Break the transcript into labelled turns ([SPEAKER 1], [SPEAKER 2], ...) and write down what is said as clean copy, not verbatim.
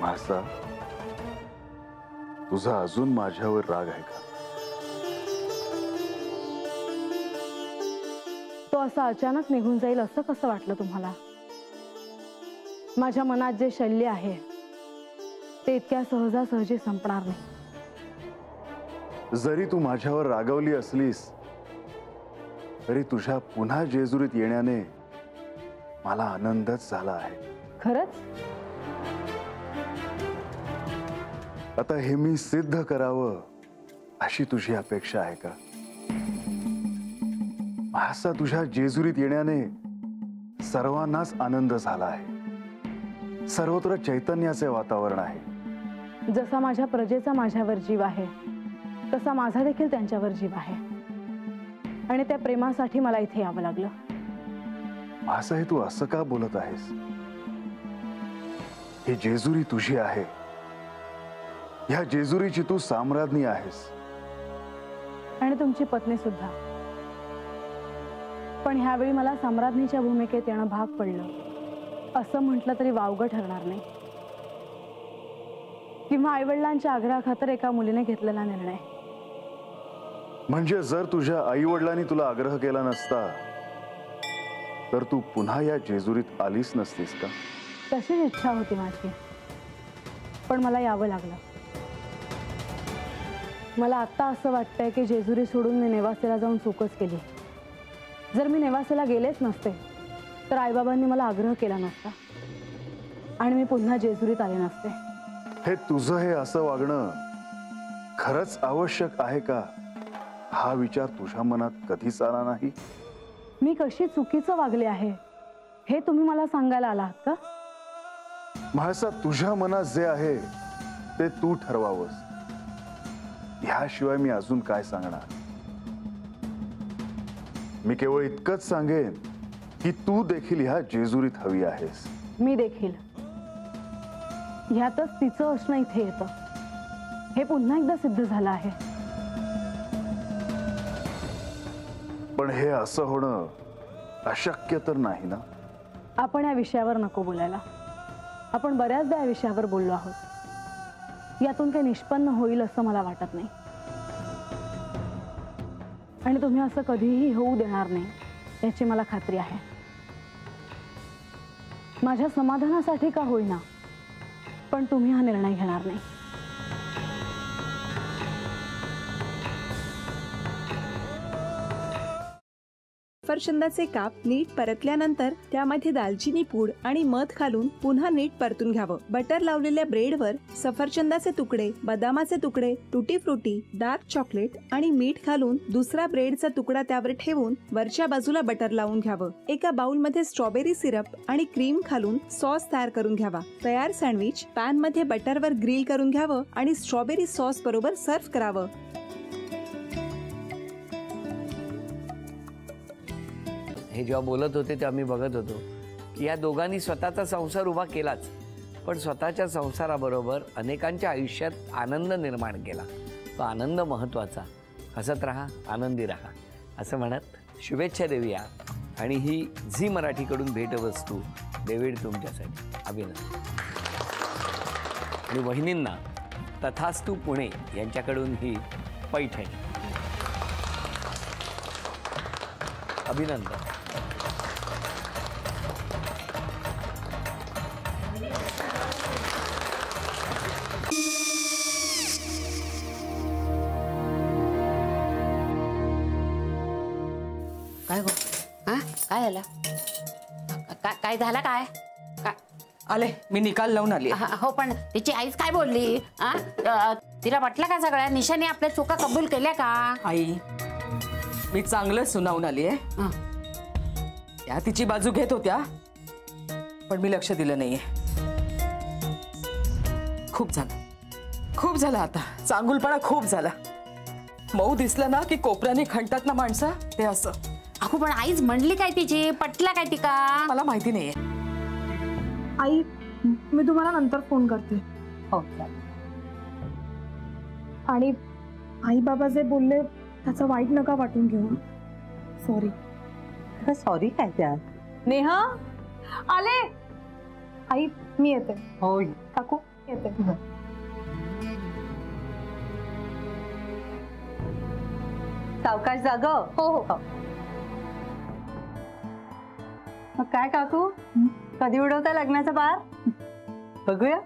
[SPEAKER 1] म्हाळसा, तुझा अजून माझ्यावर राग आहे का?
[SPEAKER 2] तो असा अचानक निघून जाईल असं कसं वाटलं तुम्हाला? माझ्या मनात जे शल्य आहे ते इतक्या सहजासहजी संपणार नाही।
[SPEAKER 1] जरी तू माझ्यावर रागवली असलीस तरी तुझ्या पुन्हा जेजुरीत येण्याने मला आनंदच झाला आहे।
[SPEAKER 2] खरंच?
[SPEAKER 1] आता हे मी सिद्ध करावं अशी तुझी अपेक्षा आहे का? असा तुझ्या जेजुरीत येण्याने सर्वांनाच आनंद झाला आहे। सर्वत्र चैतन्याचे वातावरण आहे।
[SPEAKER 2] जसा माझ्या प्रजेचा माझ्यावर जीव आहे तसा माझा देखील त्यांच्यावर जीव आहे आणि त्या प्रेमासाठी मला इथे यावं लागलं।
[SPEAKER 1] असं हे तू असं का बोलत आहेस? ही जेजुरी तुझी आहे। या जेजुरीची तू साम्राज्ञी आहेस
[SPEAKER 2] आणि तुमची पत्नी सुद्धा। पण ह्यावेळी मला सम्राज्ञीच्या भूमिकेत येणं भाग पडलं असं म्हटलं तरी वावगं ठरणार नाही। किंवा आईवडिलांच्या आग्रहाखातर एका मुलीने घेतलेला निर्णय।
[SPEAKER 1] म्हणजे जर तुझ्या आईवडिलांनी तुला आग्रह केला नसता तर तू पुन्हा या जेजुरीत आलीस नसतीस का?
[SPEAKER 2] तशीच इच्छा होती माझी, पण मला यावं लागलं। मला आता असं वाटतंय की जेजुरी सोडून मी नेवासेला जाऊन चूकच केली। जर मी नेवासेला गेलेच नसते तर आईबाबांनी मला आग्रह केला नसता आणि मी पुन्हा जेजुरीत आले नसते।
[SPEAKER 1] हे तुझं हे असं वागणं खरंच आवश्यक आहे का? हा विचार तुझ्या मनात कधीच आला नाही?
[SPEAKER 2] मी कशी चुकीचं वागले आहे हे तुम्ही मला सांगायला आलात का?
[SPEAKER 1] म्हाळसा, तुझ्या मनात जे आहे ते तू ठरवावंस। ह्याशिवाय मी अजून काय सांगणार? मी केवळ इतकंच सांगेन की तू देखील ह्या जेजुरीत हवी आहेस।
[SPEAKER 2] मी देखील। ह्यातच तिचं असणं इथे येतं हे पुन्हा एकदा सिद्ध झालं आहे।
[SPEAKER 1] पण हे असं होणं अशक्य तर नाही ना?
[SPEAKER 2] आपण या विषयावर नको बोलायला। आपण बऱ्याचदा या विषयावर बोललो आहोत। यातून काही निष्पन्न होईल असं मला वाटत नाही आणि तुम्ही असं कधीही होऊ देणार नाही याची मला खात्री आहे। माझ्या समाधानासाठी का होईना पण तुम्ही हा निर्णय घेणार नाही।
[SPEAKER 3] सफरचंदाचे काप नीट परतल्यानंतर त्यामध्ये दालचिनी पूड आणि मध घालून पुन्हा नीट परतून घ्यावं। बटर लावलेल्या ब्रेडवर सफरचंदाचे तुकडे, बदामाचे तुकडे, टुटी फ्रुटी, डार्क चॉकलेट आणि मीठ घालून दुसरा ब्रेडचा तुकडा त्यावर ठेवून वरच्या बाजूला बटर लावून घ्यावं। एका बाउलमध्ये स्ट्रॉबेरी सिरप आणि क्रीम घालून सॉस तयार करून घ्यावा। तयार सँडविच पॅन मध्ये बटरवर ग्रिल करून घ्यावं आणि स्ट्रॉबेरी सॉस बरोबर सर्व्ह करावं।
[SPEAKER 4] हे जेव्हा बोलत होते तेव्हा मी बघत होतो की या दोघांनी स्वतःचा संसार उभा केलाच, पण स्वतःच्या संसाराबरोबर अनेकांच्या आयुष्यात आनंद निर्माण केला। तो आनंद महत्त्वाचा। हसत राहा, आनंदी राहा असं म्हणत शुभेच्छा देऊया। आणि ही झी मराठीकडून भेटवस्तू डेव्हिड तुमच्यासाठी। अभिनंदन। आणि वहिनींना तथास्तु पुणे यांच्याकडून ही पैठणी। अभिनंदन।
[SPEAKER 5] काय गो? हा काय झालं? काय झालं? काय
[SPEAKER 6] आले मी निकाल लावून आली।
[SPEAKER 5] हो पण तिची आईच काय बोलली? तिला वाटलं का सगळ्या निशाने आपल्या चुका कबूल केल्या का?
[SPEAKER 6] आई मी चांगलं सुनावून आली आहे। त्या तिची बाजू घेत होत्या पण मी लक्ष दिलं नाहीये। खूप झालं आता। चांगुलपणा खूप झाला। मऊ दिसलं ना की कोपऱ्याने खणतात ना माणसं, ते असं।
[SPEAKER 5] अगो पण आईच म्हणली काय तिची? पटला काय तिका?
[SPEAKER 6] मला माहिती नाहीये।
[SPEAKER 2] आई मी तुम्हाला नंतर फोन करते।
[SPEAKER 5] हो
[SPEAKER 2] आणि आई बाबा जे बोलले त्याचं वाईट नका वाटून घेऊ। सॉरी।
[SPEAKER 7] सॉरी काय त्या?
[SPEAKER 2] नेहा आले। आई मी येते।
[SPEAKER 7] होय
[SPEAKER 2] काकू
[SPEAKER 7] सावकाश जाग. हो हो. मग काय काकू, कधी उडवता लग्नाचा बार? बघूया.